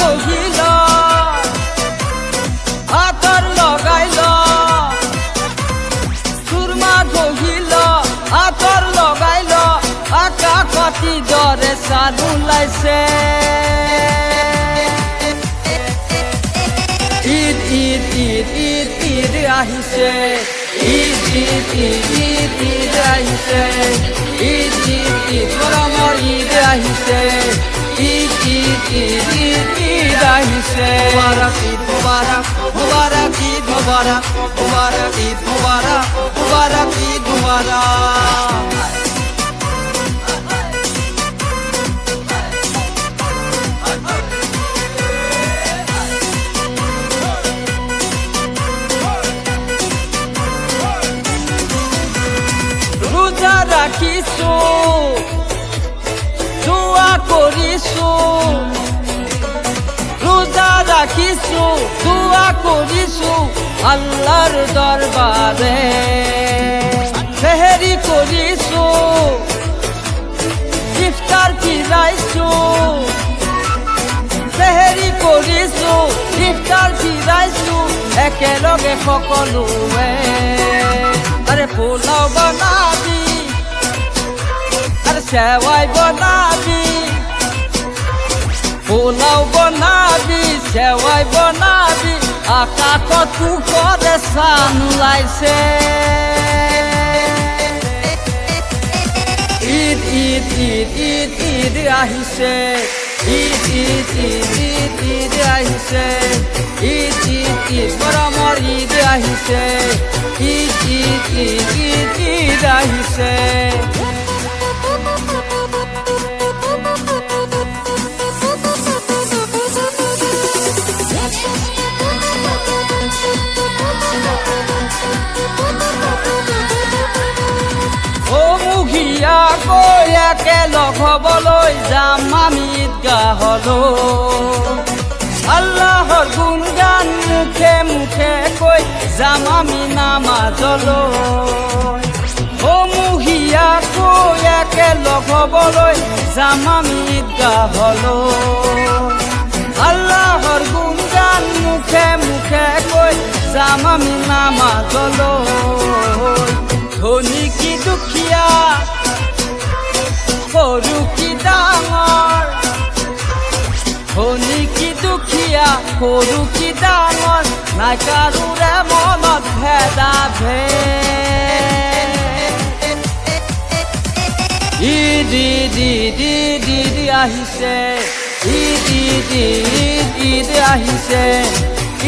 ঘহিল আতর লগাইল সুরমা ঘহিল আতর লগাইল আকাশতি দরে চাঁদ ওলাইছে ঈদ ঈদ ঈদ ঈদ ঈদ আহিছে ঈদ ঈদ ঈদ ঈদ ঈদ আহিছে ঈদ ঈদ ঈদ গৰমৰ ঈদ আহিছে ঈদ ঈদ ঈদ ঈদ ঈদ আহিছে মুবাৰক ঈদ মুবাৰক মুবাৰক ঈদ মুবাৰক মুবাৰক ঈদ মুবাৰক মুবাৰক ঈদ মুবাৰক রোজা রাখিছো দোয়া করিছো রোজা রাখিছো দোয়া করিছো আল্লাহর দরবারে সেহরি করিছো ইফতার ফিরাইছো সেহরি করিছো ইফতার ফিরাইছো একেলগে সকলোৱে আরে পোলাও বনাবি আরে সেৱাই বনাবি পোলাও বনাবি সেৱাই বনাবি আকাশত পোহৰে চান ওলাইছে ঈদ ঈদ ঈদ ঈদ ঈদ আহিছে ঈদ ঈদ ঈদ ঈদ ঈদ আহিছে ঈদ ঈদ ঈদ গৰমৰ ঈদ আহিছে ঈদ ঈদ ঈদ ঈদ ঈদ আহিছে ও মুখিয়া কৈ একেলগ হ'বলৈ যাম আমি ঈদগাহলৈ আল্লাহৰ গুণগান মুখে মুখে কৈ যাম আমি নামাজলৈ ও মুখিয়া কৈ একেলগ হ'বলৈ যাম আমি ঈদগাহলৈ আল্লাহৰ গুণগান মুখে মুখে কৈ যাম আমি নামাজলৈ ধনী কি দুখীয়া সৰু কি ডাঙৰ ধনী কি দুখীয়া সৰু কি ডাঙৰ নাই কাৰোৰে মনত ভেদাভেদ ঈদ ঈদ ঈদ ঈদ ঈদ আহিছে ঈদ ঈদ ঈদ ঈদ আহিছে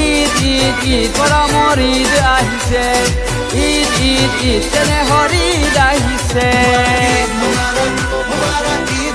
ঈদ ঈদ ঈদ গৰমৰ ঈদ আহিছে ঈদ ঈদ ঈদ চেনেহৰ ঈদ আহিছে মুবাৰক ঈদ